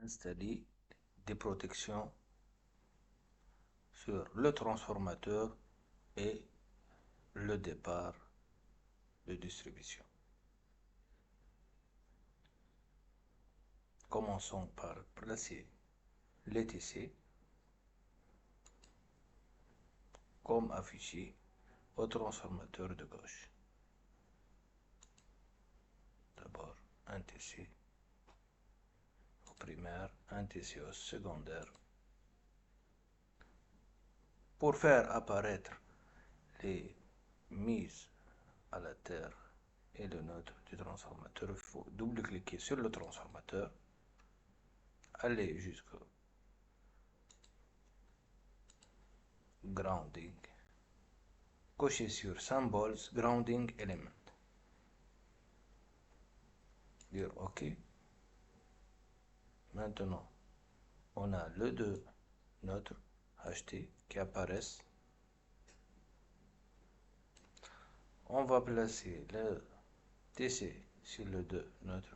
Installer des protections sur le transformateur et le départ de distribution. Commençons par placer les TC comme affiché au transformateur de gauche. D'abord un TC au primaire, un TC au secondaire. Pour faire apparaître les mises à la terre et le neutre du transformateur, il faut double-cliquer sur le transformateur, aller jusqu'au grounding, cocher sur Symbols Grounding Element, dire OK. Maintenant, on a les deux neutres HT qui apparaissent. On va placer le TC sur le 2 neutre.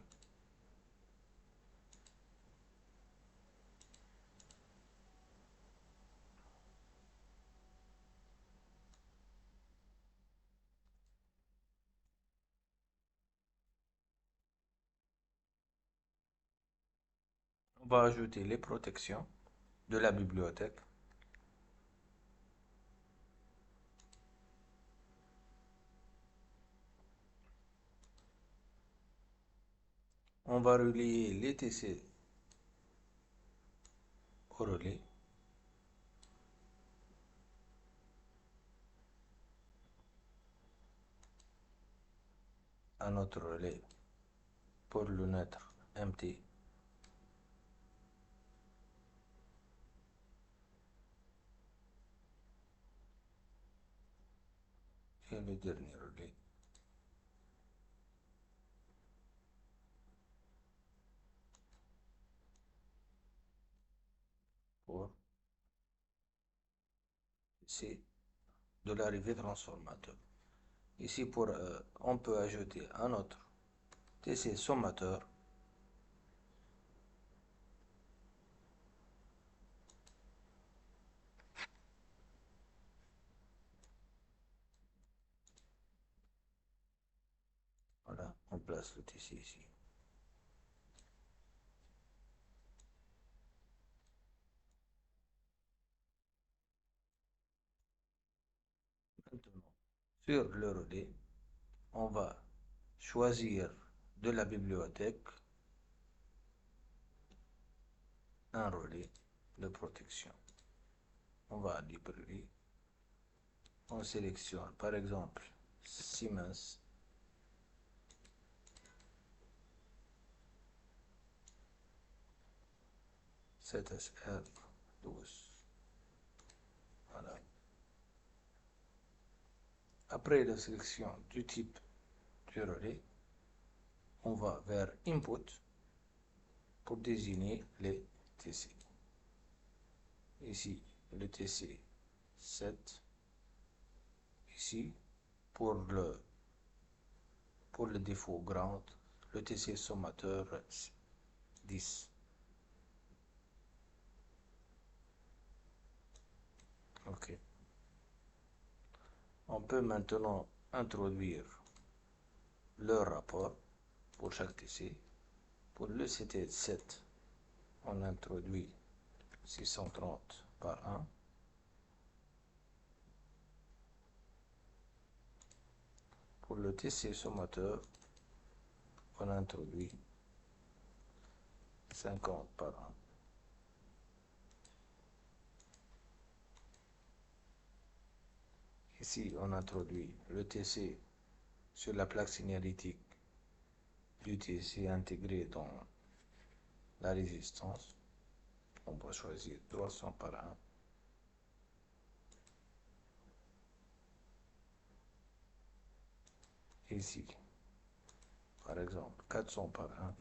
On va ajouter les protections de la bibliothèque. On va relier les TC au relais. À notre relais pour le neutre MT. Et le dernier relais pour C de l'arrivée transformateur. Ici, on peut ajouter un autre TC sommateur. Voilà, on place le TC ici. Maintenant, sur le relais, on va choisir de la bibliothèque un relais de protection. On va à librairie. On sélectionne par exemple Siemens. ZSR 12. Voilà. Après la sélection du type du relais, on va vers Input pour désigner les TC. Ici, le TC 7. Ici, pour le défaut ground, le TC sommateur 10. OK. On peut maintenant introduire le rapport pour chaque TC. Pour le CT7, on introduit 630 par 1. Pour le TC sommateur, on introduit 50 par 1. Ici, on introduit le TC sur la plaque signalétique du TC intégré dans la résistance. On va choisir 300 par 1. Ici, par exemple, 400 par 1.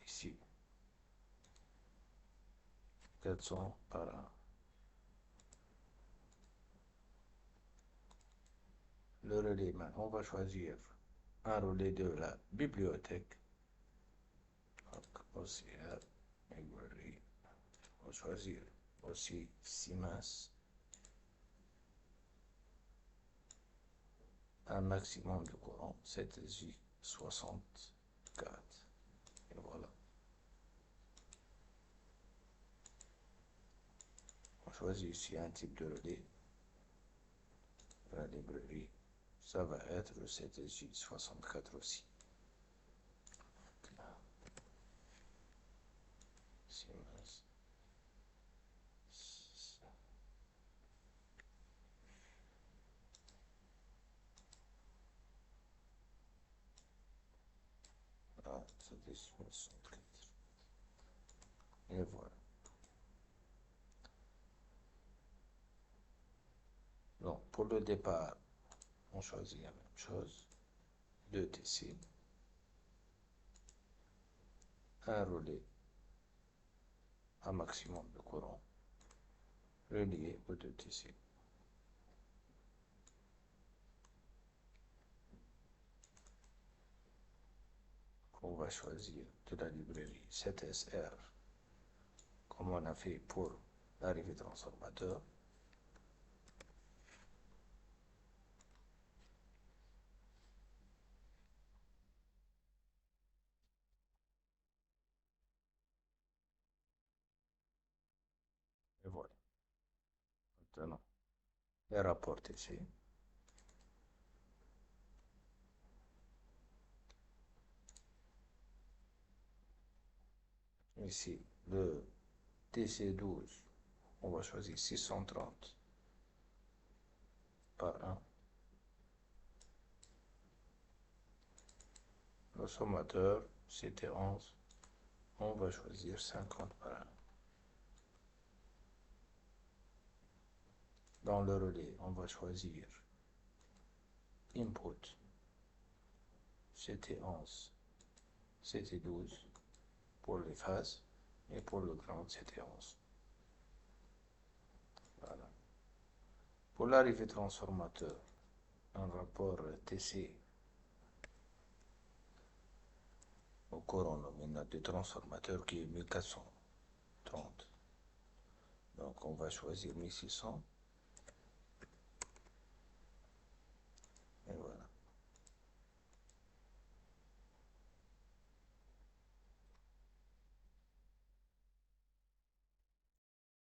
Ici, 400 par 1. Le relais, on va choisir un relais de la bibliothèque. Donc, OCR, library. On va choisir aussi Siemens. Un maximum de courant, 7J64. Et voilà. On choisit ici un type de relais. La librairie, ça va être le 7J64 aussi. Siemens. Ah, 7J64. Et voilà. Donc, pour le départ, on choisit la même chose. 2 TC. Un relais, un maximum de courant. Relié aux 2 TC. On va choisir de la librairie 7SR, comme on a fait pour l'arrivée transformateur. Et voilà. Maintenant, les rapports TC. Ici, le TC12, on va choisir 630 par 1. Le sommateur, c'était 11. On va choisir 50 par 1. Dans le relais, on va choisir input, c'était 11, c'était 12 pour les phases, et pour le ground, c'était 11. Voilà. Pour l'arrivée transformateur, un rapport TC au courant nominal du transformateur qui est 1430. Donc on va choisir 1600